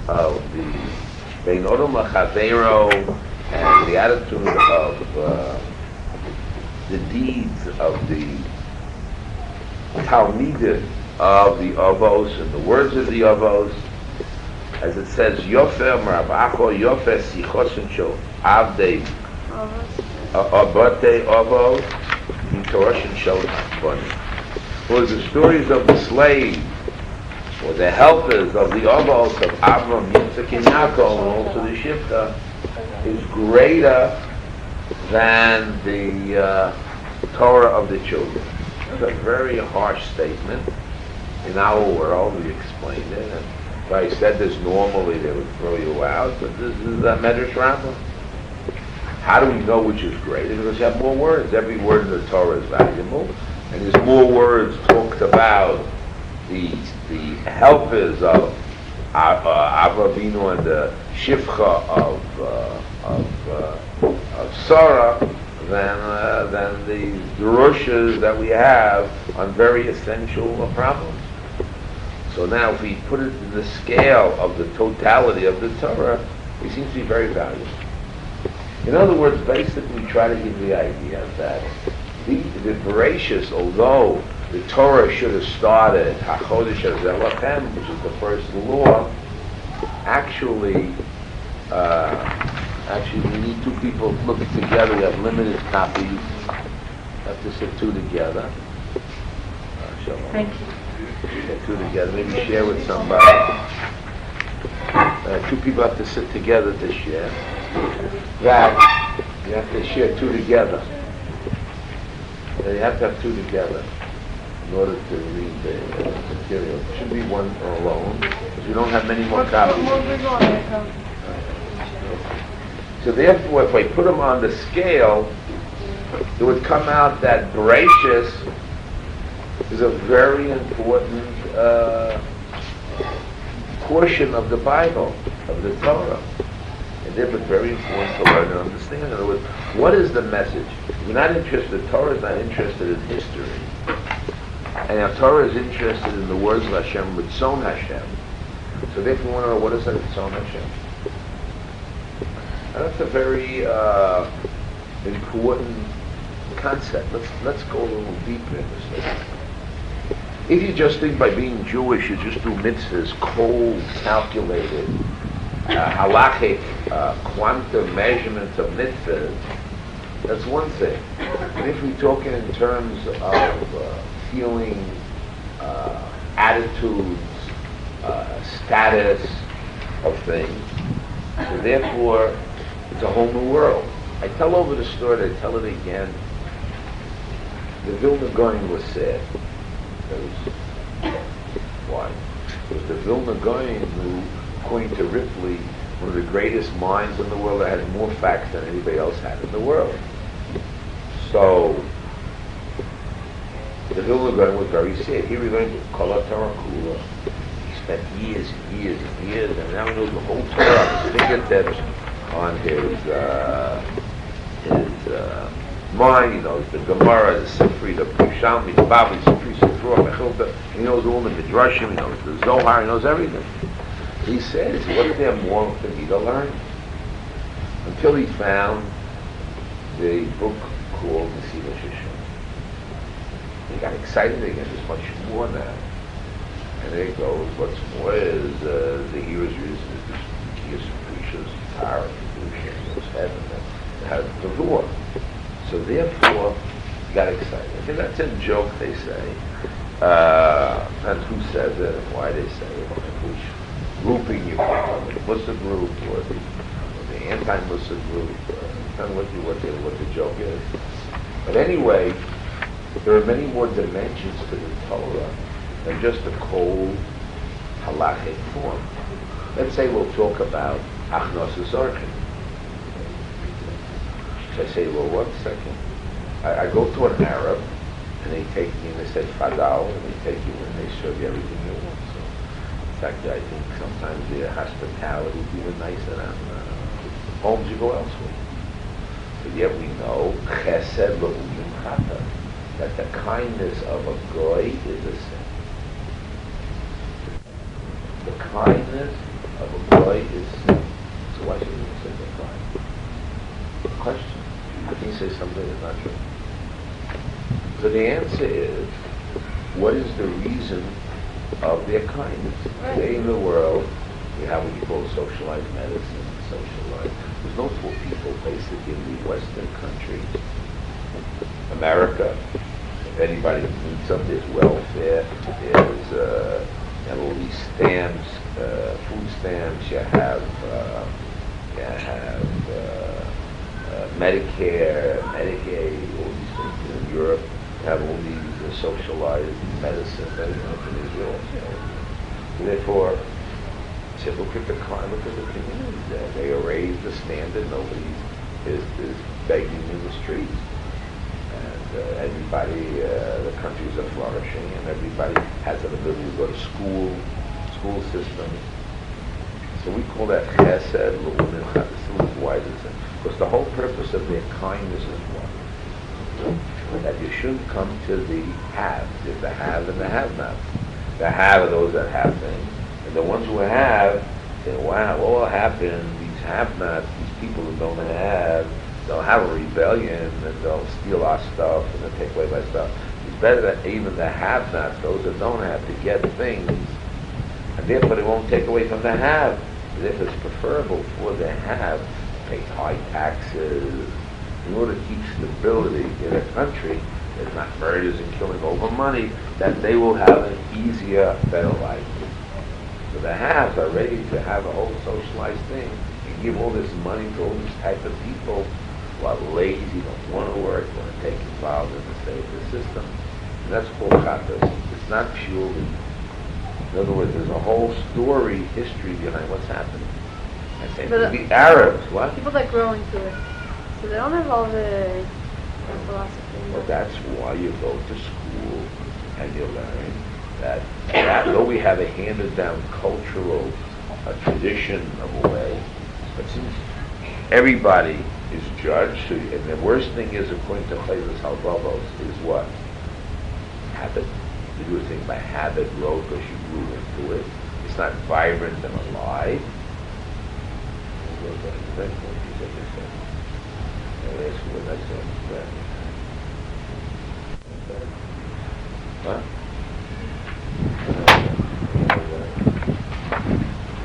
of the Bein Odom L'Chaveiro and the attitude of the deeds of the Talmidim of the Avos and the words of the Avos, as it says, Yofer Marabacho Yofer Sichosin Shel Avdei Abate Avos Mitoroshin Shel Bani. For the stories of the slaves or the helpers of the Avos of Avram, Yitzchak, and Yaakov, and also the Shifta, is greater than the Torah of the children. It's a very harsh statement. In our world, we explained it, and if I said this normally, they would throw you out, but this is a Medrash Rabbah. How do we know which is greater? Because you have more words. Every word in the Torah is valuable, and there's more words talked about the helpers of Avinu and the Shifcha of Sarah than the drushes that we have on very essential problems. So now if we put it in the scale of the totality of the Torah, it seems to be very valuable. In other words, basically we try to give the idea that the voracious, although the Torah should have started HaChodesh HaZelachem, which is the first law, actually we need two people looking together. We have limited copies. We have to sit two together. Thank you. Get two together. Maybe share with somebody. Two people have to sit together to share. That you have to share two together. You have to have two together in order to read the material. It should be one alone because we don't have many more copies. So therefore, if I put them on the scale, it would come out that gracious is a very important portion of the Bible, of the Torah. And therefore it's very important to learn and understand. In other words, what is the message? We're not interested, Torah is not interested in history. And our Torah is interested in the words of Hashem, Ritzon Hashem. So therefore we want to know, what is that Ritzon Hashem? And that's a very important concept. Let's go a little deeper in this. If you just think by being Jewish, you just do mitzvahs, cold, calculated, halachic, quantum measurements of mitzvahs, that's one thing. But if we talk in terms of feeling, attitudes, status of things, so therefore it's a whole new world. I tell over the story, I tell it again. The Vilna Gaon was sad. Why? Because the Vilna Gaon, who, according to Ripley, one of the greatest minds in the world, that had more facts than anybody else had in the world. So the Vilna Gaon was very sad. Here we learned Kol HaTorah Kula. He spent years and years and years, and now he knows the whole Torah on his fingertips, on his mind. He knows the Gemara, the Sifri, the Pushalmi, the Babli, Sifri, Sifra, Mechilta. He knows all the Midrashim, he knows the Zohar, he knows everything. He says, what's there more for me to learn? Until he found the book called Nesiva Shishon. He got excited again, there's much more now. And there it goes, what's more is the hero's reason is the Kiyas Precious, Tara, Kedusha, heaven, that has the law. So therefore, he got excited. I think that's a joke, they say. And who says it and why they say it, and which grouping you from, the Muslim group or the anti-Muslim group, depending what the joke is. But anyway, there are many more dimensions to the Torah than just a cold halachic form. Let's say we'll talk about Achnos Zorkin. So I say, well, 1 second. I go to an Arab, and they take me and they say, Fadal, and they take you and they serve you everything you want. So, in fact, I think sometimes their hospitality is even nicer than homes you go elsewhere. But yet we know, Chesed L'Ulim Chata, that the kindness of a goy is a sin. The kindness of a boy is sin. So why should we say they're crying? Question. How can you say something that's not true? So the answer is, what is the reason of their kindness? Today in the world, we have what you call socialized medicine, socialized. There's no poor people basically in the Western countries. America, if anybody needs something, there's welfare, there's you have all these stamps, food stamps, you have Medicare, Medicaid, all these things. In Europe, you have all these socialized medicine, in Israel. Therefore, said, look at the crime, look at the communities there. They raised the standard. Nobody is begging in the streets. And everybody, the countries are flourishing, and everybody has an ability to go to school system. So we call that chesed, why is it? Because the whole purpose of their kindness is what? That you shouldn't come to the haves. There's the have and the have-nots. The have are those that have things. And the ones who have say, wow, what will happen? These have-nots, these people who don't have, they'll have a rebellion and they'll steal our stuff and they'll take away my stuff. It's better that even the have-nots, those that don't have, to get things, and therefore they won't take away from the have. Therefore it's preferable for the have to pay high taxes in order to keep stability in a country. There's not murders and killing over money, that they will have an easier, better life. So the haves are ready to have a whole socialized thing and give all this money to all these type of people who are lazy, don't want to work, want to take involved in the state of the system. And that's called chatas. It's not purely. In other words, there's a whole story, history behind what's happening. I say the Arabs, what? People that grow into it. So they don't have all the philosophy. Well, that's why you go to school and you learn that though we have a handed-down cultural tradition of a way, but since everybody is judged, and the worst thing is, according to Chayvus Halvavos, is what? Habit. You do a thing by habit, road, because you grew into it. It's not vibrant and alive. Huh?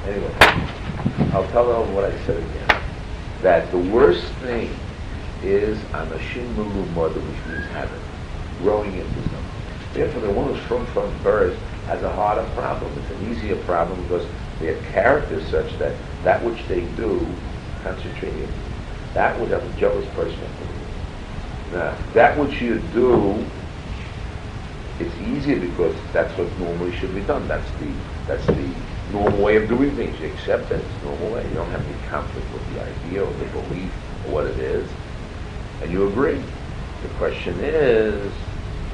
Anyway, I'll tell them what I said again. That the worst thing is anashim mulumad, which means habit, growing into something. Therefore, the one who's from birth has a harder problem. It's an easier problem because their character is such that which they do, concentrating, that would have a jealous person. Now, that which you do, it's easier because that's what normally should be done. That's the normal way of doing things. You accept that it's the normal way. You don't have any conflict with the idea or the belief or what it is, and you agree. The question is,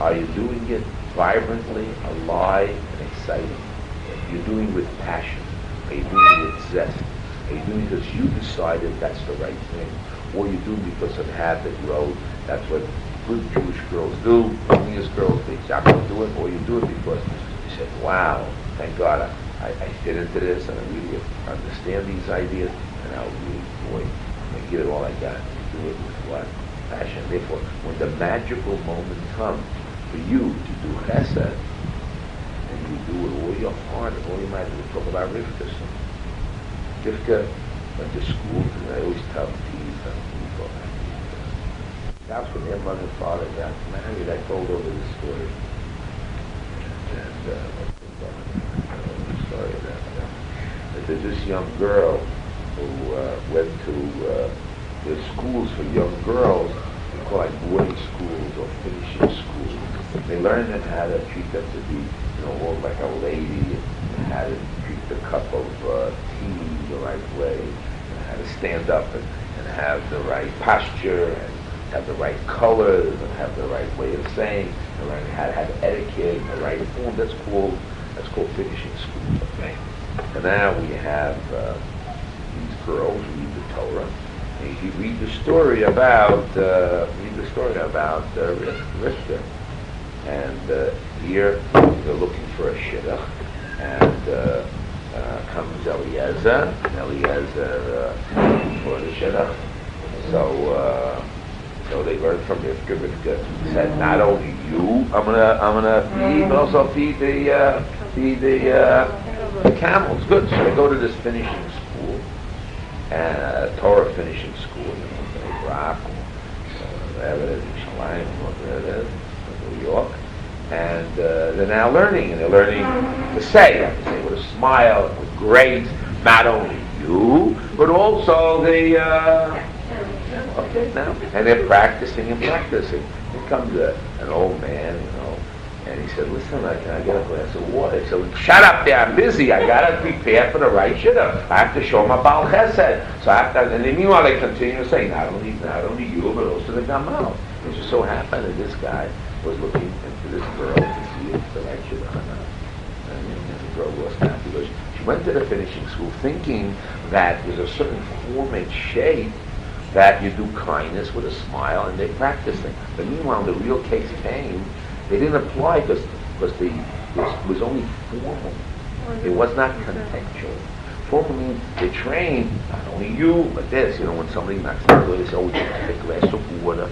are you doing it vibrantly, alive, and exciting? Are you doing it with passion? Are you doing it with zest? Are you doing it because you decided that's the right thing? Or you do it because of habit, road? That's what good Jewish girls do. English girls, they don't do it. Or you do it because you said, wow, thank God I fit into this and I really understand these ideas, and I'll really, boy, I give it all I got. You do it with what? Passion. Therefore, when the magical moment comes for you to do chesed, and you do it with all your heart and all your mind, we talk about Rivka. Rivka went to school, and I always tell these people, that's when their mother and father got married. I told over this story. And sorry about that. There's this young girl who went to the schools for young girls, we call like boarding schools or finishing schools. They learn them how to treat them to be, all like a lady, and how to treat the cup of tea the right way, and how to stand up and have the right posture, and have the right colors, and have the right way of saying, and learn how to have etiquette in the right form. That's called finishing school. Okay. And now we have these girls read the Torah. And you read the story about Rivka, and here they're looking for a shidduch, and comes Eliezer, and Eliezer for the Shidduch. So they learned from Rivka. Rivka said, not only you, I'm gonna feed, but also feed the camels. Good. So they go to this finishing school, and Torah finishing school, Iraq, wherever it is, Yerushalayim, wherever it is, New York, and they're now learning, and they're learning to say with a smile, with grace, not only you, but also okay now, and they're practicing and practicing. Here comes an old man, and he said, listen, can I get a glass of water? So shut up there, I'm busy. I got to prepare for the right shidduch. I have to show my Baal Chesed. So I have to, and then meanwhile they continue to say, not only you, but also the Gamal. It just so happened that this guy was looking into this girl to see if the right shidduch or not. And the girl was happy because she went to the finishing school thinking that there's a certain form and shape that you do kindness with a smile, and they practice it. But meanwhile, the real case came. They didn't apply because it was only formal. It was not contextual. Formal means they train not only you, but this. When somebody knocks on the door, they say, "Oh, would you like a glass of water?"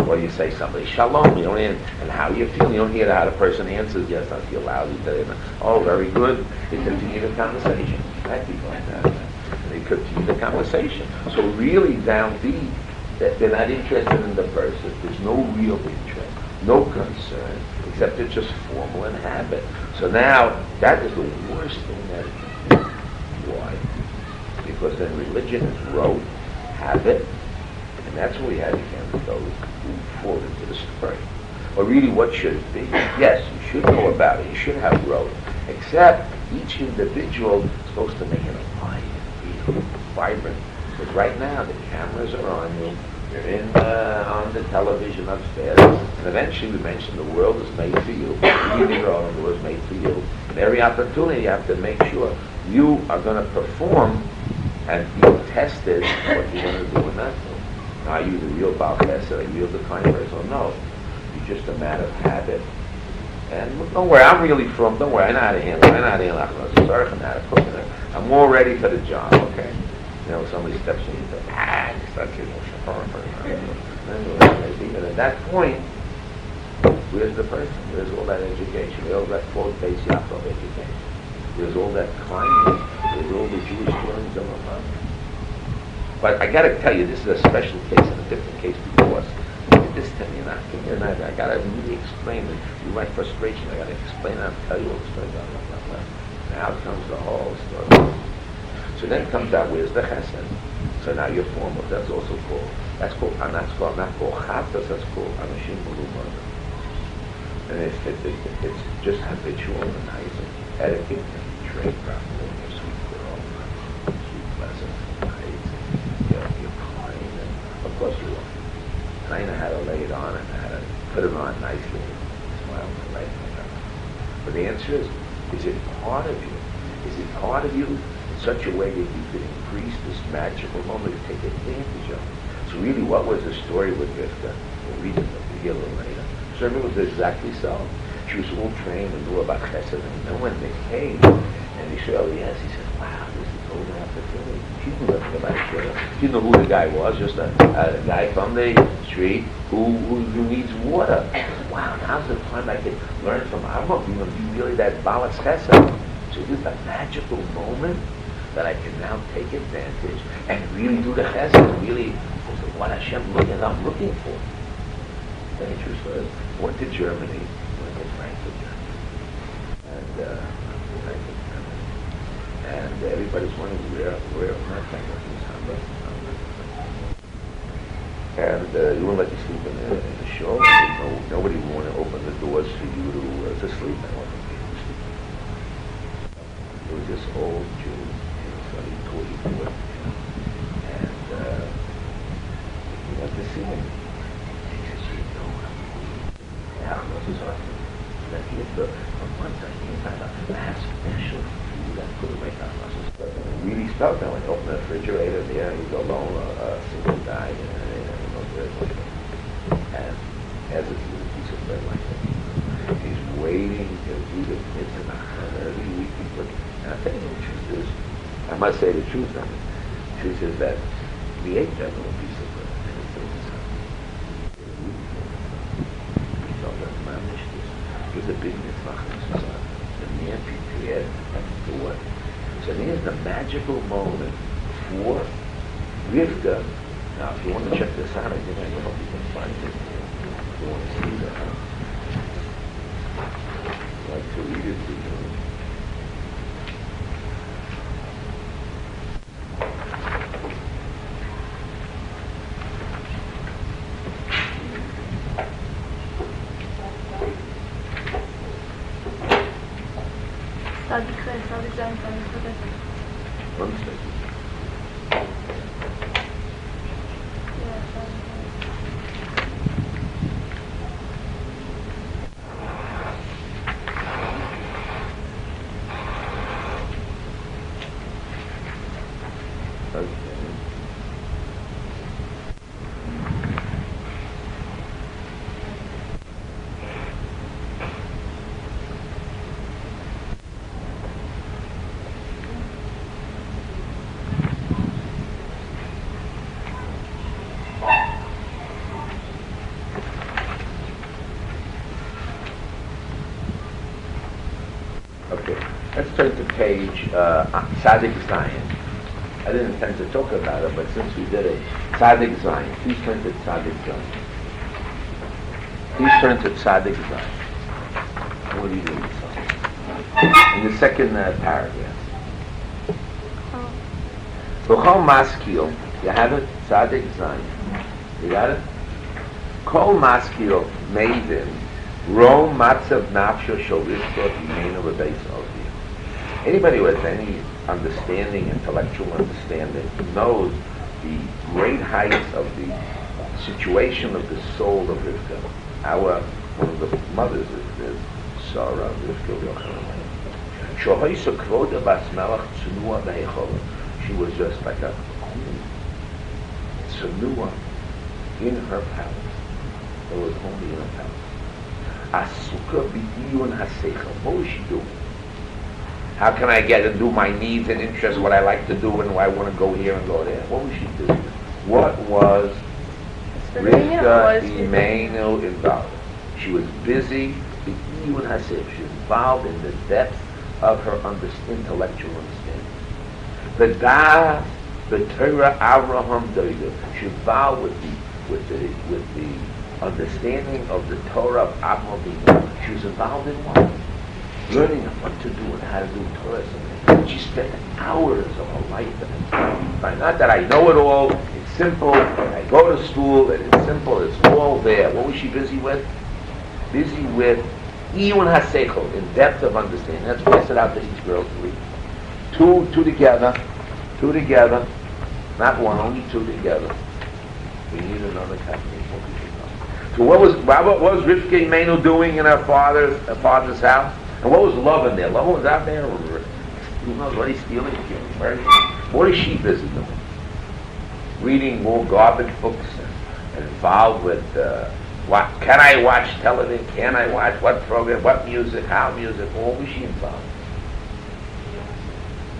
Or you say somebody, "Shalom," and how you feel. You don't hear how the person answers. Yes, I feel lousy today. Oh, very good. They continue the conversation. Right? People like that. And they continue the conversation. So really, down deep, that they're not interested in the person. There's no real interest, no concern, except it's just formal and habit. So now, that is the worst thing that it can do. Why? Because then religion is rote, habit, and that's what we have against those who fall into the story. Or really, what should it be? Yes, you should know about it. You should have rote. Except each individual is supposed to make it alive, real, vibrant. Because right now, the cameras are on you. You're on the television upstairs. And eventually, we mentioned the world is made for you. The world is made for you. And every opportunity, you have to make sure you are going to perform and be tested what you're going to do and not do. Are you the real Baal Chesed? Are you the kind of person? No. You're just a matter of habit. And don't worry, I'm really from, don't worry, I know how to handle it. I know how to handle it. Sorry, I know how to cook it. I'm more ready for the job, okay? Somebody steps in and says, you start kidding. And at that point, where's the person? Where's all that education? Where's all that quote-based Yaakov education? Where's all that kindness? Where's all the Jewish learnings of our mother? But I got to tell you, this is a special case and a different case because this time you're not, I got to really explain it. You my frustration, I got to explain it and tell you all the story. Blah, blah, blah, blah. Now comes the whole story. So then comes out, where's the chesed? So now you're formal. That's also called, not called chatas, that's called anashim mulumad. And it's just habitual and nice and etiquette and trained properly. You're a sweet girl, sweet, pleasant, nice, and you're kind, and of course you are. And I know how to lay it on and how to put it on nicely and smile and right. But the answer is it part of you? Is it part of you? Such a way that you could increase this magical moment and take advantage of it. So really, what was the story with Rivka? We'll read it a little later. So it was exactly so. She was all trained and knew about chesed, and then when they came, and he said, oh yes, he said, wow, this is golden opportunity. She knew nothing about it. She didn't know who the guy was, just a guy from the street who needs water. I said, wow, now's the time I can learn from him. I'm going to be really that balas chesed. So this is a magical moment that I can now take advantage and really do the chesed, really what I'm looking for. Then she was went to Germany, went to Frankfurt, Germany, and everybody's wondering where my Frankfurt is. And you wouldn't let you sleep in the show. Nobody would want to open the doors for you to sleep. I wasn't able to sleep. There was this old Jew. So he told you to it, and he went to see him. And he says, you know what? Yeah, this is awesome. That he had from one side, he found out I have special food that could make our muscles. But it really felt that when he opened the refrigerator there, he's alone, a single guy, and as if he was a piece of bread like that. He's waiting to do the mitzvah. must say the truth on it. The truth is that we ate that little piece of bread, and it was a big mitzvah. The man prepared for what? So there's the magical moment for Rivka. Now, if you want to check this out, I think I hope you can find it. If you want to see that, I'd like to read it to you. One second. Okay, let's turn to page Tzadik Zion. I didn't intend to talk about it, but since we did it, Tzadik Zion. Please turn to Tzadik Zion. Please turn to Tzadik Zion. What are you doing? In the second paragraph. V'chol maskil, you have it? Tzadik Zion. You got it? Kol maskil maiden. Ro matzav nafsho sholishtot yimenu v'beis ovi. Anybody who has any understanding, intellectual understanding, knows the great heights of the situation of the soul of Rivka. One of the mothers is Sarah, Rivka Yochanan. Shohoisa kvoda bas melech tsunua be'echola. She was just like a queen, tsunua, in her palace. It was only in her palace. Asuka b'diyun haseichel. What was she doing? How can I get and do my needs and interests, what I like to do, and I want to go here and go there? What was she doing? What was Rivka Imenu involved? She was busy b'diyun haseichel. She was involved in the depth of her intellectual understanding. The Torah Avraham Doida. She was involved with the understanding of the Torah of Avraham. She was involved in what? Learning what to do and how to do Torah. She spent hours of her life in it. Not that I know it all. It's simple. I go to school and it's simple. It's all there. What was she busy with? Busy with Iyun HaSeichel, in depth of understanding. Let's pass it out to each girl to read. Two together. Not one, only two together. We need another copy. So what was Rivka Imenu doing in her father's house? And what was love in there? Love was out there. Who knows what he's stealing? What is she busy doing? Reading more garbage books and involved with what? Can I watch television? Can I watch what program? What music? How music? What was she involved?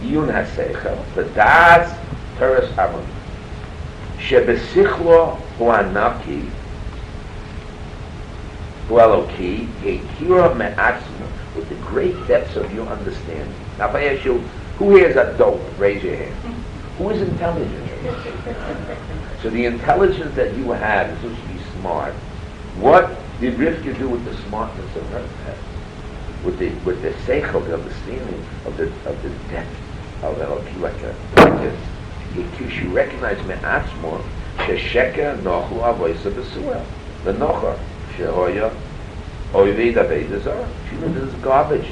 Iyun HaSeichel, the Das Teres Amon, Shebesichlo Huanaki, Hualoki, Yekira Me'atzma, with the great depths of your understanding. Now if I ask you, who here is a dope? Raise your hand. Who is intelligent? So the intelligence that you have is supposed to be smart. What did Rivka do with the smartness of her head? With the seichel, the understanding of the depth of Eloki, like she recognized me'atzmo shesheka nochu avoisa b'suel. The nocha shehoya oived aveda zara. She knew this is garbage.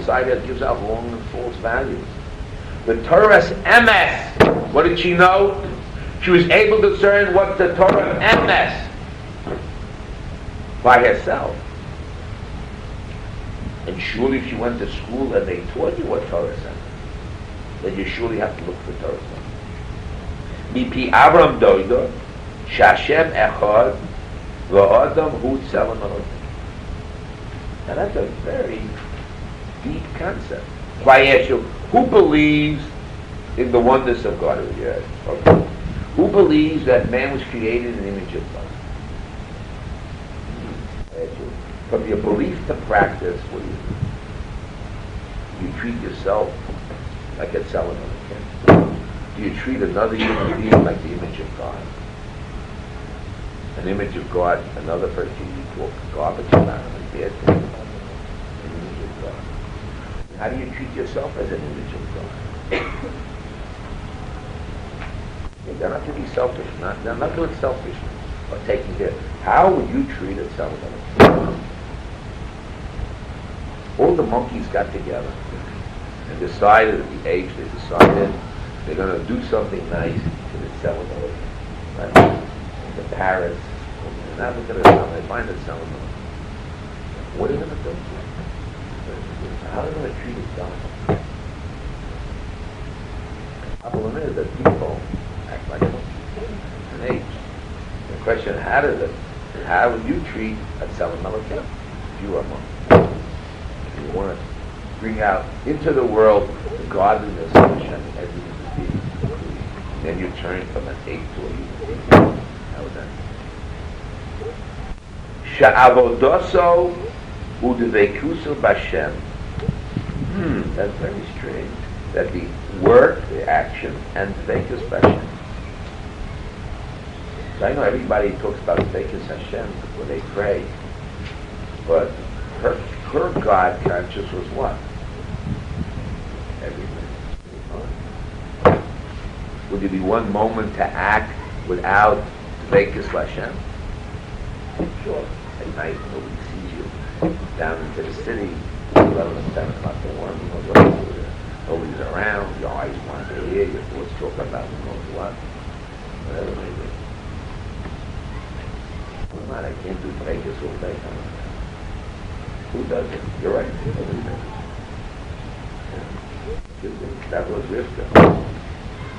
Society that gives out wrong and false values. The Torah's emes. What did she know? She was able to discern what the Torah emes by herself. And surely if you went to school and they taught you what Torah said, then you surely have to look for Torah. Mipi Avram Doido, Shashem Echad, V'Adam Hu Tzelem Elokim. Now that's a very deep concept. So I ask you, who believes in the oneness of God. Yes. Okay. Who believes that man was created in the image of God? From your belief to practice, what do you do? You treat yourself like a Tziyon. Do you treat another human being like the image of God? An image of God, another person you talk garbage about him and bad things about him. An image of God. How do you treat yourself as an image of God? You don't have to be selfish. I'm not doing selfishness or taking care. How would you treat a Tziyon? All the monkeys got together and decided at the age they decided they're going to do something nice to the Tziyon. Right? The parrots, and now look at it, they find it selling them. What are they going to do? How are they going to treat it God? The problem is that people act like monkeys in age. The question, how would you treat a Tziyon Malakeh if you are a monkey? You want to bring out into the world the godliness of Hashem as it is to be. And then you turn from an ape to a human being. How would that be? Sha'avodoso udevekuso b'Hashem. That's very strange. That the work, the action, and dvekus b'Hashem. So I know everybody talks about dvekus Hashem when they pray, but her God conscious was what? Everything. Would there be one moment to act without dvekus Hashem? Sure. At night, nobody sees you. Down into the city, 11 and 10 o'clock in the morning, nobody's around, your eyes want to hear, your thoughts talk about who knows what. Whatever it may be. I'm not, I can't do dvekus all day. Who does it? You're right. That was Rivka.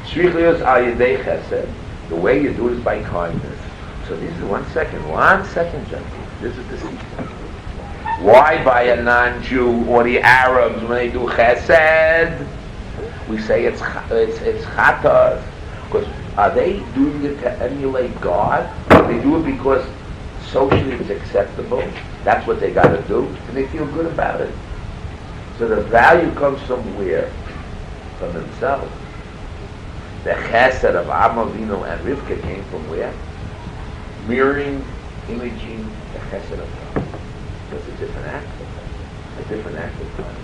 Shrichlios al yedei chesed. The way you do it is by kindness. So this is 1 second, gentlemen. This is the secret. Why by a non-Jew or the Arabs when they do chesed, we say it's chatas? Because are they doing it to emulate God? They do it because socially it's acceptable. That's what they got to do, and they feel good about it. So the value comes from where? From themselves. The chesed of Avinu and Rivka came from where? Mirroring, imaging the chesed of God. So it's a different act of God.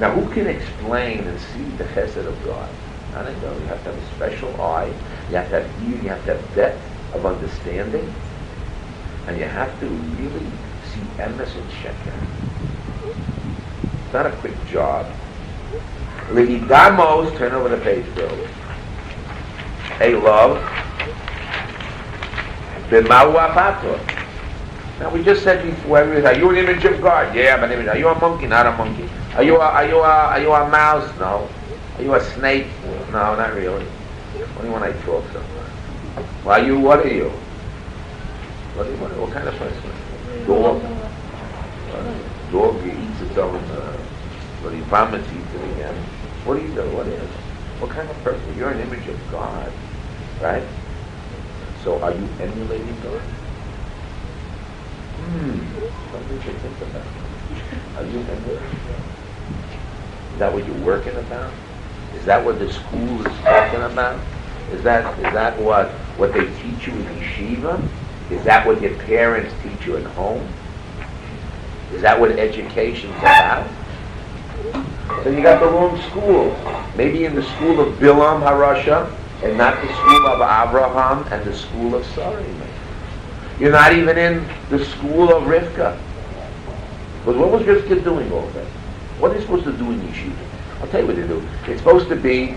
Now who can explain and see the chesed of God? I don't know. You have to have a special eye. You have to have ear. You have to have depth of understanding. And you have to really see emes and sheker. It's not a quick job. Lehidamos, turn over the page, Bill. Hey, love. B'mau apato. Now we just said before, are you an image of God? Yeah, I'm an image. Are you a monkey? Not a monkey. Are you a mouse? No. Are you a snake? No, not really. Only when I talk sometimes. Well, what are you? What kind of person? Dog? Dog eats its own, what he vomits, eats it again. What do you do? What kind of person? You're an image of God, right? So are you emulating God? Something to think about. Are you emulating God? Is that what you're working about? Is that what the school is talking about? Is that what they teach you in Yeshiva? Is that what your parents teach you at home? Is that what education's about? So you got the wrong school. Maybe in the school of Bilam HaRasha, and not the school of Abraham and the school of Sarai. You're not even in the school of Rivka. But what was Rivka doing all day? What are you supposed to do in Yeshiva? I'll tell you what they do. It's supposed to be,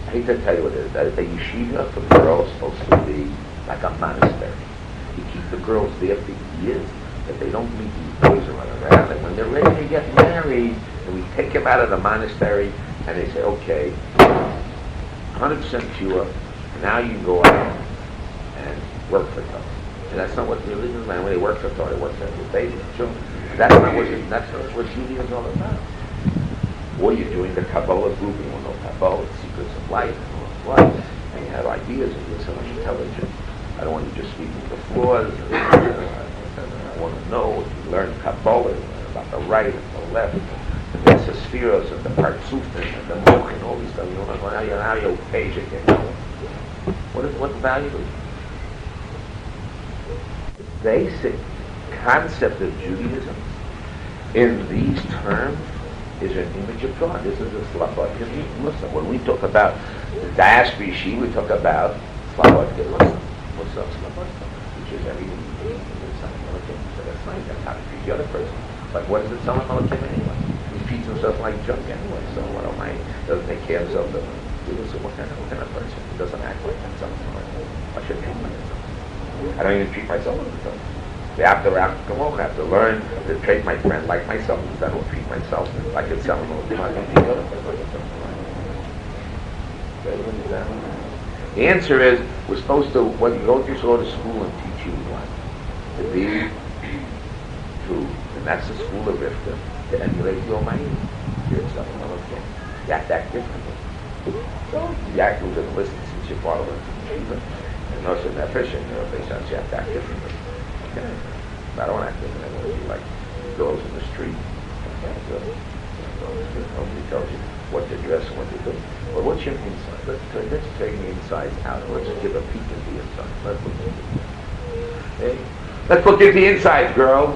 I hate to tell you what it is, a Yeshiva for girls is supposed to be like a monastery. You keep the girls there for years, that they don't meet these boys and run around. And when they're ready to get married, and we take them out of the monastery, and they say, okay, 100% pure, now you can go out and work for Torah. And that's not what religion is about. When they work for Torah, they work for the baby, children. That's not what Judaism is all about. or you're doing the Kabbalah group, you want to know Kabbalah, secrets of life, and all that, and you have ideas, and you're so much intelligent. I don't want you just sweeping the floors. I want to know, you learn Kabbalah, about the right and the left, the Mesospheros and the Partsufin and the Moch and all these stuff. You don't know how you page again. What value is it? The basic concept of Judaism in these terms is an image of God. This is a Slavat Muslim. When we talk about the Diaspora Yeshiva, we talk about Slavat Muslim. What's up, Slavat? Which is everything you do. So that's fine. That's how to treat the other person. But what does it tell him anyway? He treats himself like junk anyway. So what am I? Doesn't take care of himself. So what kind of person? He doesn't act like that. I should treat myself. I don't even treat myself like that. I have to learn to treat my friend like myself instead of treat myself like it's someone else. The answer is we're supposed to, when you go to school and teach you what? To be true. And that's the school of Rivka, to emulate your mind. You're something else. You have to act differently. So you act with and listen since your father went to Yeshiva. And also in that fish, you have to act differently. Okay. I don't act different. I want to be like girls in the street. Okay. Nobody tells you what to dress and what to do. But what's your inside? Let's take the insides out. Let's give a peek at the inside. Let's look at the insides, girls.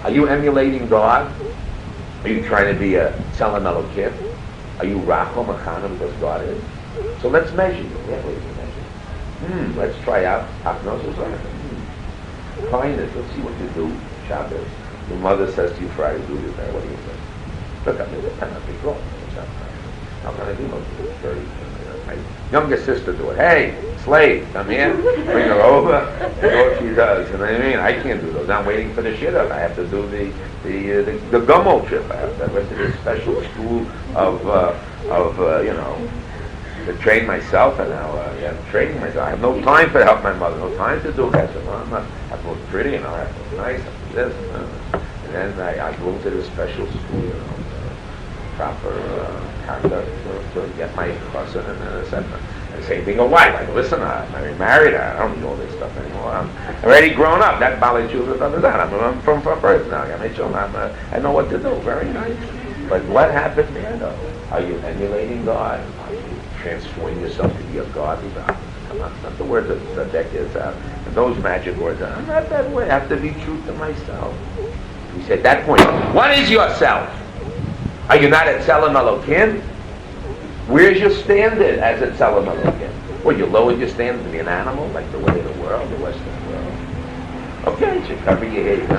Are you emulating God? Are you trying to be a Salamello kid? Are you Rachel Machana because God is? So let's measure you. Yeah, we can measure. Let's try out Hapnosis. Kindness. Let's see what you do. Shabbos. Your mother says to you Friday, do this. What do you say? Look, I mean, I'm not big wrong. How can I do it? My younger sister do it. Hey, slave, come here. Bring her over. And what she does. You know what I mean? I can't do those. I'm waiting for the shidduch. I have to do the gummo trip. I have to go to this special school of to train myself, and now I'm training myself. I have no time to help my mother, no time to do that. So I'm not, I have to look pretty, and I have to look nice, I have to do this. And then I go to this special school, proper conduct to get my cousin, and etc. And same thing a wife. I go, listen, I'm married, I don't need all this stuff anymore. I'm already grown up. That Bali Chula does that. I'm from birth now. I know what to do. Very nice. But what happened there, though? Are you emulating God? Are you transforming yourself to be a godly God? Come on, not the words that Deck is out. And those magic words, I'm not that way. I have to be true to myself. He said, at that point, what is yourself? Are you not at Tzelem Elokim? Where's your standard as at Tzelem Elokim? Well, you lowered your standard to be an animal, like the way of the world, the Western world. Okay, you should cover your head.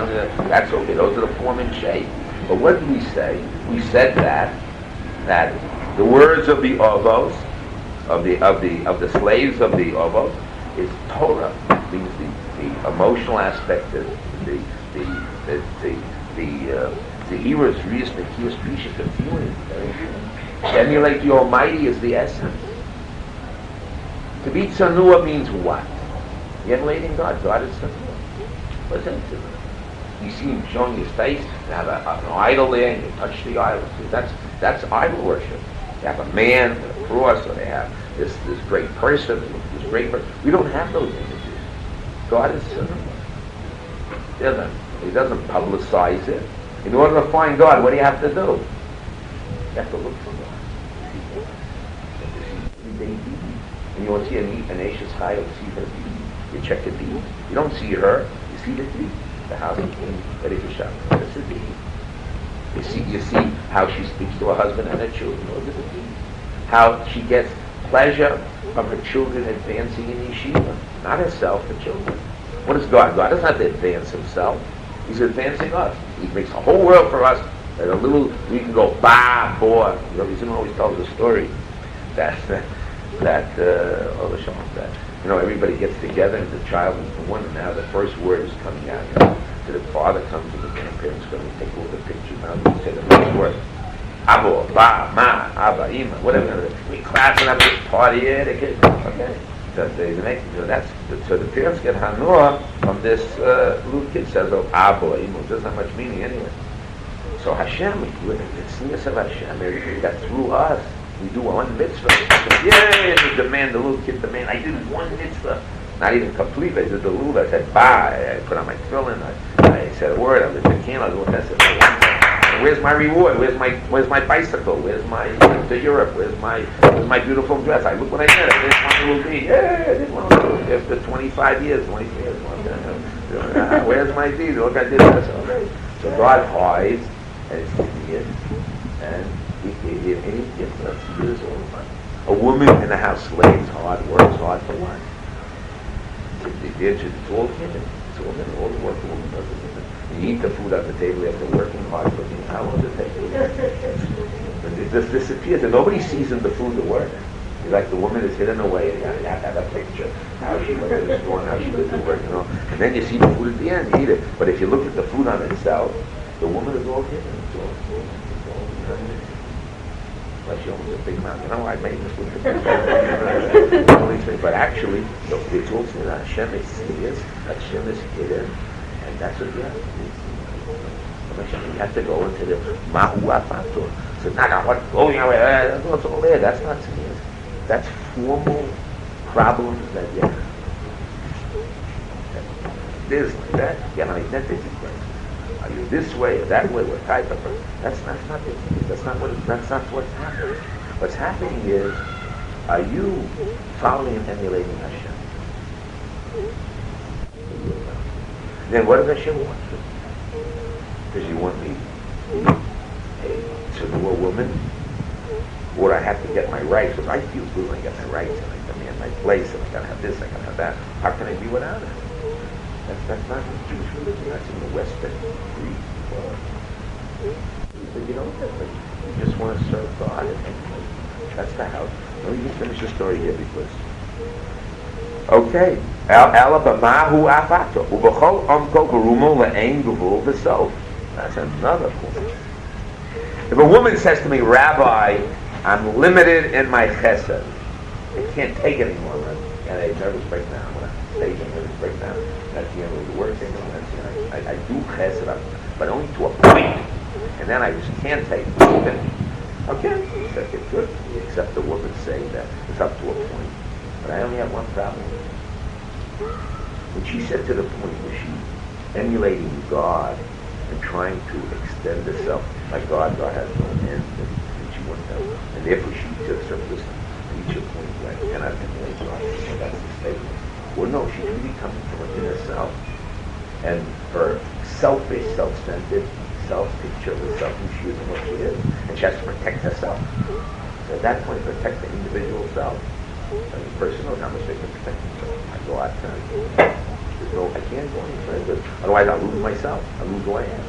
That's okay. Those are the form and shape. But what did we say? We said that the words of the Ovos, of the slaves of the Ovos, is Torah. Means the emotional aspect, the Eros Rias Mekios Prisha, the feeling. To emulate the Almighty is the essence. To be Tzanua means what? You're emulating God. God is Tzanua. Listen to him. You see him showing his face, you have an idol there, and you touch the idol. See, that's idol worship. They have a man with a cross, or they have this great person, this great person. We don't have those images. God is Tzanua. He doesn't publicize it. In order to find God, what do you have to do? You have to look for God. And you want to see an Ashes Chai, you see her deed. You check the deed. You don't see her, you see the deed. The house is clean, ready for shop. That's the deed. You see how she speaks to her husband and her children. Those are the deed. How she gets pleasure from her children advancing in Yeshiva. Not herself, the children. What is God? God doesn't have to advance himself. He's advancing us. He makes a whole world for us. And we can go, bah, boy. You know, Yisrael always tells the story that everybody gets together and the child is born, and now the first word is coming out. So the father comes and the grandparents come and take all the pictures. Now they say the first word. Abo, ba, ma, abba, ima, whatever. We clap and have this party here. Okay. So the parents get hanua from this little kid says, oh, abo, ima. It doesn't have much meaning anyway. So Hashem, it's news of Hashem, that through us, we do one mitzvah. Yeah, the demand, the little kid demand, I did one mitzvah. Not even completely, I did the lulav, I said bye, I put on my tefillin, I said a word, I lit the candle, I was doing that. Where's my reward? Where's my bicycle? Where's my trip to Europe? Where's my beautiful dress? I look what I did. I did one little deed. Yeah, I did one little deed. After 25 years. Where's my deed? Look, I did that. So God hides and it's immediate, and He gives us. He gives us all the time. A woman in the house slaves hard, works hard for what? It's all given. It's all given. All the work the woman does. You eat the food at the table after working hard, looking how long does it take? It just disappears, and nobody seasons the food to work. It's like the woman is hidden away, and you have to have a picture how she went to the store and how she went to work, and then you see the food at the end, you eat it. But if you look at the food on itself, the woman is all hidden. It's all like she owns a big mouth. I made this food. But actually, it's also that Hashem is serious, Hashem is hidden. And that's what you have to do. You have to go into the Mahu Afator. So, what going away? That's all there. That's not serious. That's formal problems that you have. This, that, you have an identity crisis. Are you this way or that way? What type of person? That's not it. That's not what's happening. What's happening is, are you following and emulating Hashem? Then what does Hashem want? Does He want me to know a woman? Or I have to get my rights? Because I feel good when I get my rights and I demand my place and I gotta have this, I gotta have that. How can I be without it? That's not in Jewish religion. That's in the Western Greek world. But you don't get it. You just want to serve God. That's the house. Let me just finish the story here because. Okay. Alabamahu afato. Ubachol amko garumo le'ein gavul v'sof. That's another point. If a woman says to me, Rabbi, I'm limited in my chesed. I can't take it anymore. And I nervous breakdown. When I stage a nervous breakdown, that's the end of the work thing. I do chesed, but only to a point. And then I just can't take it. Okay, it's good. Except the woman saying that it's up to a point. But I only have one problem. When she said to the point where she emulating God and trying to extend herself like God has no end, and she wouldn't have, and therefore she just reach a point where I cannot emulate God. And that's the statement. Well, no, she's really coming from within herself, and her selfish, self-centered self-picture of herself, who she is and what she is, and she has to protect herself. So at that point, protect the individual self. And the person knows how much they can protect themselves. I go out there. I can't go any further. Otherwise, I'll lose myself. I'll lose who I am.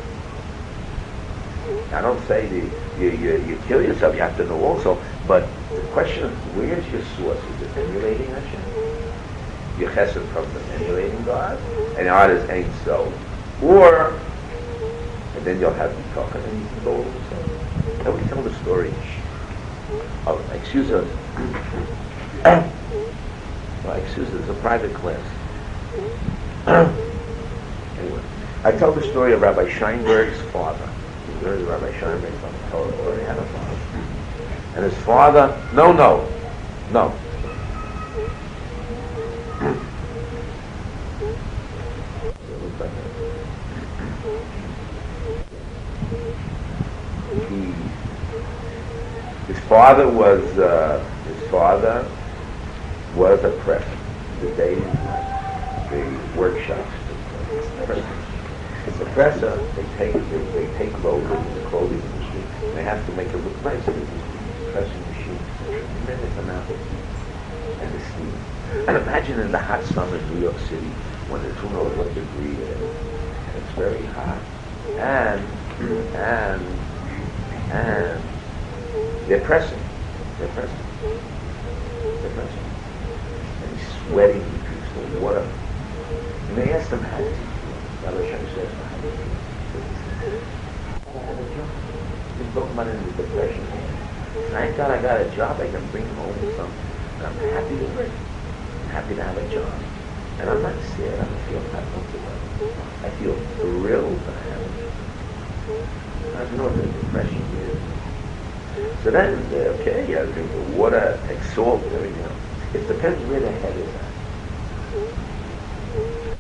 I don't say you kill yourself. You have to know also. But the question of where's your source? Is it emulating Hashem? Your chesed comes from emulating God, and others ain't so. Or, and then you'll have me talking, and you can go over yourself. Now we tell the story. Oh, excuse us. Excuse us, it's a private class. Anyway, I tell the story of Rabbi Scheinberg's father. You heard of Rabbi Scheinberg from the Torah, already had a father. And his father, no. His father was a prepper. The day the workshops took place. As a presser, they take loads in the clothing machine. They have to make it look nice. And the pressing machine, a tremendous amount of heat and the steam. And imagine in the hot summer in New York City when it's who knows what degree it is. And it's very hot. And they're pressing. And he's sweating, he drinks no water. And they asked him, how did he feel? Rabbi Shai says, how did he feel? I had a job. He's talking about in the depression. Thank God I got a job. I can bring home something. And I'm happy to work. I'm happy to have a job. And I'm not sad. I don't feel comfortable. I feel thrilled that I have a job. I don't know what the depression is. So then, okay, you have to drink the water, take salt, everything else. It depends where the head is at.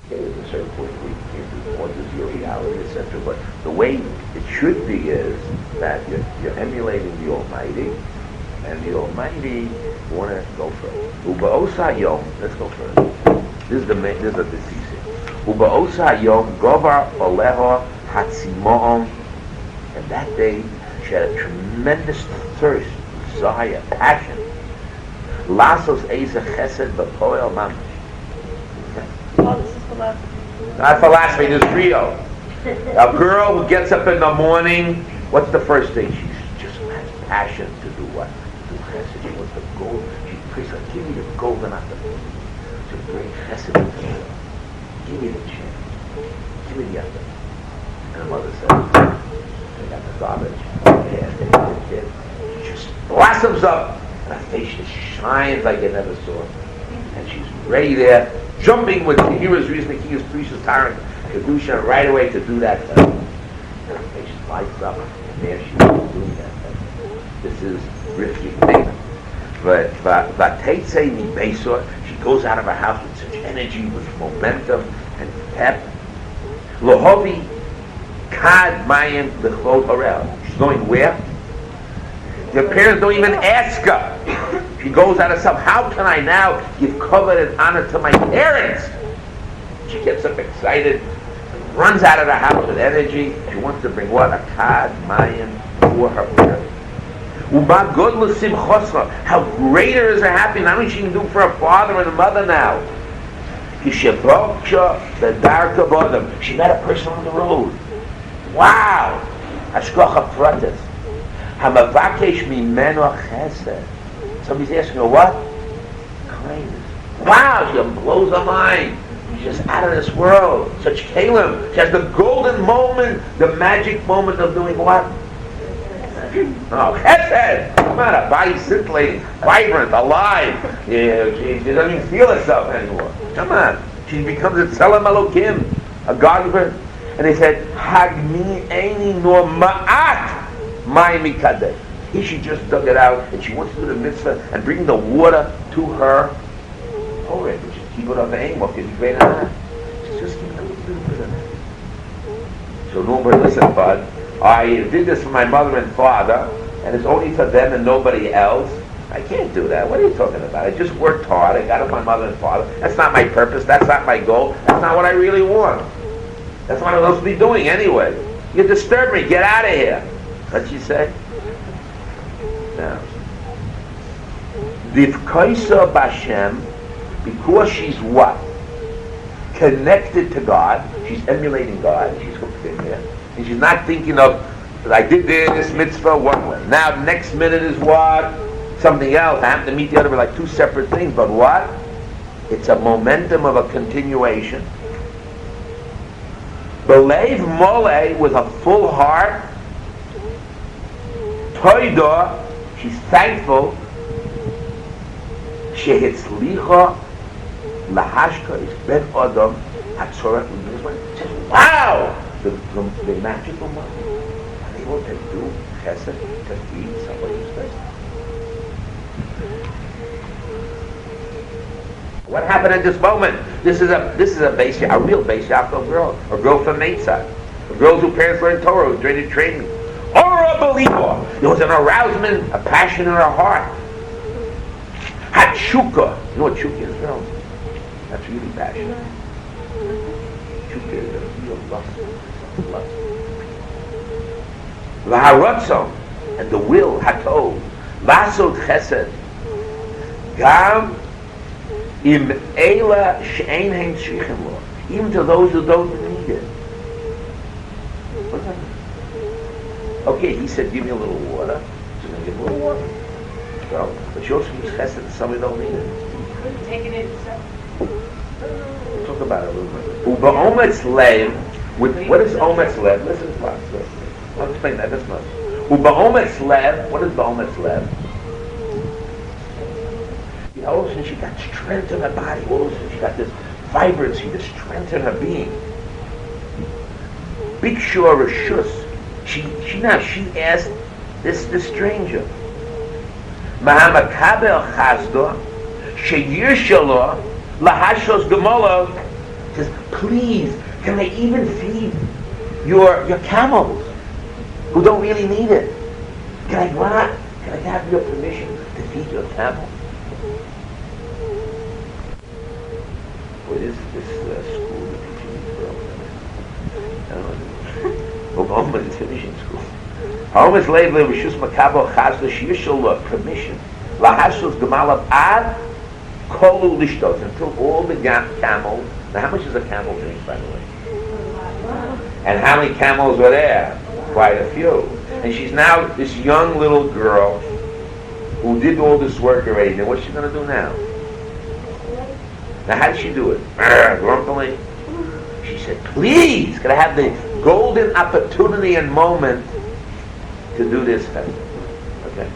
Okay, there's a certain point where you can't do what is your reality, etc. But the way it should be is that you're emulating the Almighty, and the Almighty want to go first. Uba osa yom, let's go first. This is the thesis. Uba osa yom govar oleha hatzimoon, and that day she had a tremendous thirst, desire, passion. Lasos eza chesed b'poel mamash. Oh, this is philosophy. Not philosophy, this is real. A girl who gets up in the morning, what's the first thing? She just has passion to do what? To do chesed. She wants the gold. She prays, like, give me the golden opportunity to bring chesed to you. Give me the chance. Give me the opportunity. And her mother says, take out the garbage. Yeah, take out the kid. She just blossoms up. And her face just shines like you never saw. And she's ready there, jumping with the hero's reason, the king's precious tyrant, Kedusha, right away to do that thing. And her face lights up. And there she is doing that thing. This is risky thing. But Tetzei mi Beisor, she goes out of her house with such energy, with momentum and pep. Lohovi kad mayim b'chlod harel. She's going where? Her parents don't even ask her. She goes out of herself. How can I now give covet and honor to my parents? She gets up excited, runs out of the house with energy. She wants to bring what? A kad mayim for her parents. Uba godlu simchosra. How greater is her happiness. Not only she can do for her father and her mother now. She met a person on the road. Wow! Hashkocha pratis. Hamavakesh mimeno chesed. Somebody's asking her what? Kindness. Wow! She blows her mind. She's just out of this world. Such kalim. She has the golden moment, the magic moment of doing what? Oh, chesed! Come on, her body's scintillating, vibrant, alive. Yeah, she doesn't even feel herself anymore. Come on. She becomes a tzelem elokim, a God of her. And they said, Hagmi eini nor ma'at mai mikadeh. Here she just dug it out, and she wants to do the mitzvah and bring the water to her forehead, which is keep it on the aim, what could be greater than that? She's just keeping a little bit of that. So nobody, listen, bud, I did this for my mother and father, and it's only for them and nobody else. I can't do that. What are you talking about? I just worked hard. I got up my mother and father. That's not my purpose. That's not my goal. That's not what I really want. That's what I'm supposed to be doing anyway. You disturb me. Get out of here. What'd she say? Now, Divkaisa Bashem, because she's what? Connected to God. She's emulating God. She's hooked in there. And she's not thinking of, I did this mitzvah one way. Now, next minute is what? Something else. I have to meet the other, like two separate things. But what? It's a momentum of a continuation. Belev mole, with a full heart. Toida, she's thankful. Shehitzlicha lahashka is ben adam hatzorah. Wow! The magical moment. I'm able to do chesed, to feed somebody who's thirsty. What happened at this moment? This is a real Beis Yaakov girl, a girl from Meitzah, a girl whose parents learned Torah, who was training. Or a believer. There was an arousement, a passion in her heart. Hatshuka. You know what shuka is, girl? That's really passion. Shuka is a real lust. V'haratzon, and the will, hatov. Lasot chesed. Gam im eila she'ein hein tzrichim lo. Even to those who don't need it. What's that? Okay, he said, give me a little water. She's going to give a little water. So, but she also gives chesed to somebody who don't need it. Taking it itself. We'll talk about it a little bit. Uba ometz lev, what is ometz lev? Listen to us. I'll explain that this much. Uba ometz lev, what is ometz lev? All of a sudden she got strength in her body. All of a sudden she got this vibrancy, this strength in her being. Big Shiur Rishus. She asked this stranger, Mahamakabe Chazdo, Shiur Shalo, Lahashos Gemolov, says, please, can I even feed your camels who don't really need it? Can I have your permission to feed your camels? What is this school that teaching these girls? I don't know. Obama is finishing school. Homeless labor Rishus Makabo Chazda Shiur Shalo, permission. Lahashos Gemolov Ad Kolu Lishtos, until all the camels. Now, how much does a camel drink, by the way? And how many camels were there? Quite a few. And she's now this young little girl who did all this work already. Now, what's she going to do now? Now, how did she do it? Grumpily. She said, please, can I have the golden opportunity and moment to do this festival? Okay.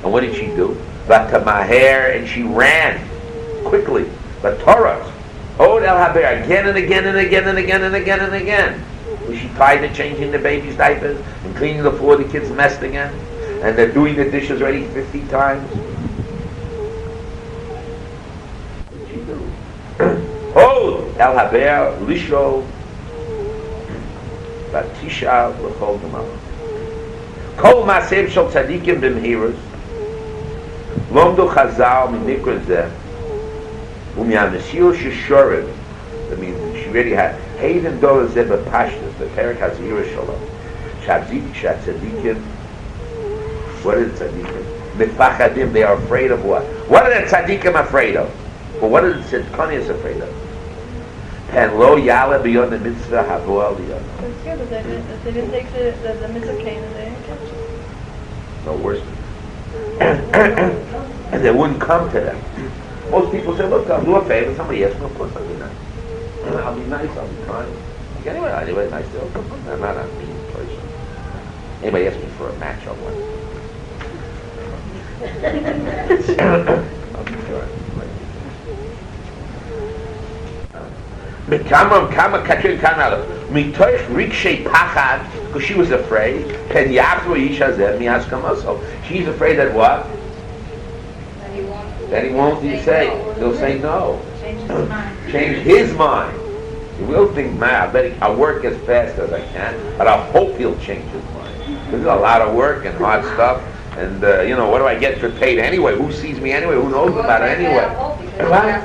And what did she do? Vatamaher, and she ran quickly. The Torah. Oh, El Haber, again and again and again and again and again and again. Was she tired of changing the baby's diapers and cleaning the floor, the kids messed again? And they're doing the dishes already 50 times? What did she do? Oh, El Haber, Lisho, Batisha, L'chol Gemara. Kol Masev Shel Tzadikim B'Mhiras, Lomdu Chazal M'Nikra Zeh, that means she already had Hayden Dora Zeba Pashtas, the Perik Hazira Shalom. Tzadikim. What is tzadikim? Mitfachadim, they are afraid of what? What are the tzadikim afraid of? Well, what is the tzadkani afraid of? And lo yala beyond the mitzvah havo aliyah. It's good that they didn't take the mitzvah cane and they didn't catch it. No worse. And they wouldn't come to them. Most people say, look, I'll do a favor. Somebody asks me, of course I'll be nice. I'll be nice, I'll be kind. Anyway, nice. I'm not a mean person. Anybody asks me for a match, I'll win. I'll be sure. Because she was afraid. She's afraid that what? That he won't say. He'll say no. Change his mind. He will think, man, I'll work as fast as I can, but I hope he'll change his mind. This is a lot of work and hard stuff, and what do I get for paid anyway? Who sees me anyway? Who knows about it anyway? Right?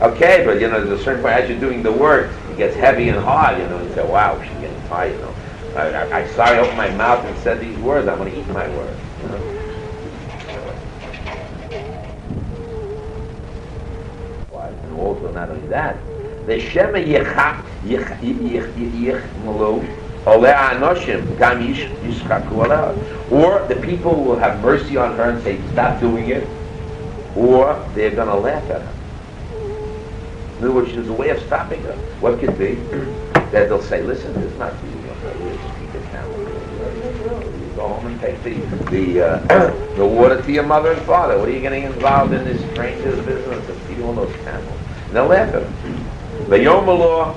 Okay, but there's a certain point as you're doing the work, it gets heavy and hard. You say, wow, she's getting tired. I sorry, I opened my mouth and said these words. I'm going to eat my words. And also, not only that, the Shema or the people will have mercy on her and say, stop doing it, or they're going to laugh at her. In other words, there's a way of stopping her. What could be? That they'll say, listen, this is not for you. Just keep it down. You go home and take the water to your mother and father. What are you getting involved in this stranger's business of feeding all those camels? And they'll laugh at her. The Yom Allah.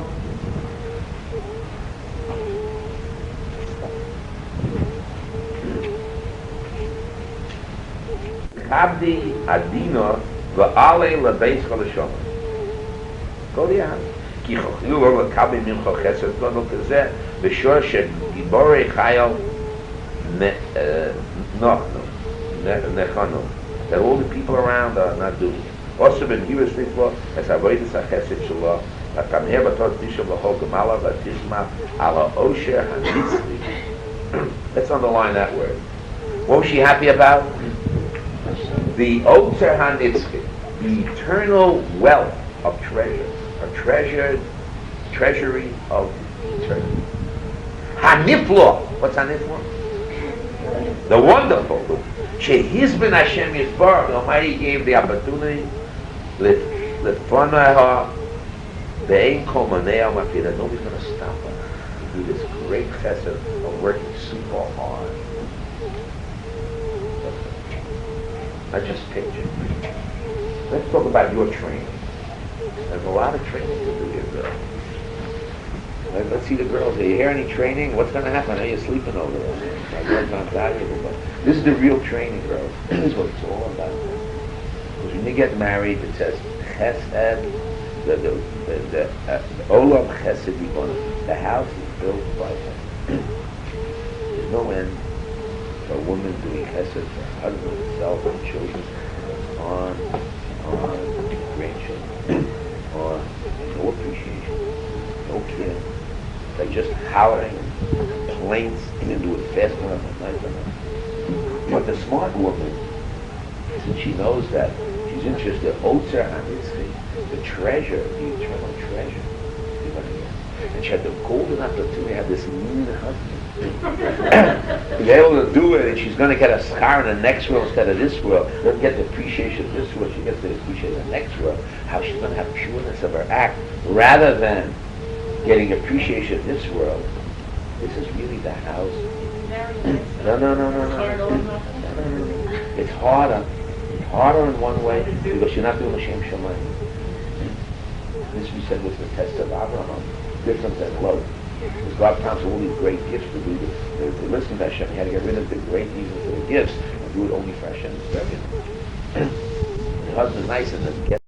Abdi Adina va'ale lebeis chalashom. Go to your house. Ki chochlu lo lekabi mincho chesed gadol kazeh v'shor shegiborei chayal nechanu. That all the people around are not doing it. Also ben hiras riflo as avodas hachesed shelo v'tamher batot tishov l'chol gemala v'tizma ala osher hanitzli. Let's underline that word. What was she happy about? The Botzer hanitzli, the eternal wealth of treasure, a treasury of eternity. Haniflo, what's haniflo? The wonderful. Shehizben Hashem Yisbarach, the Almighty gave the opportunity. Lefonaha be'ein kol manei mafida. Nobody's going to stop her to do this great chesed of working super hard. I just picture. Let's talk about your training. There's a lot of training to do here, girl. A Let's see the girls. Are you hear any training? What's going to happen? I know you're sleeping over there. My girl's not valuable, but this is the real training, girls. This is what it's all about. Because when you get married, it says Chesed, the Olam Chesed Yibon. The house is built by him. There's no end for a woman doing Chesed for her husband, herself, and children, on grandchildren, on no appreciation, no care. Like just hollering, plaints, even do it fast enough and nice enough. But the smart woman, since she knows that she's interested, Botzer on the treasure, the eternal treasure, you're going to get. And she had the golden opportunity to have this mean husband. To be able to do it, and she's going to get a schar in the next world instead of this world. Doesn't get the appreciation of this world, she gets the appreciation of the next world. How she's going to have pureness of her act, rather than getting appreciation of this world. This is really the house. No. It's harder. It's harder in one way because you're not doing L'Shem Shamayim. This we said was the test of Abraham, different than love. Because God promised all these great gifts to do to listen to Hashem. He had to get rid of the great reasons for the gifts and do it only for Hashem's service. The husband's nice and then get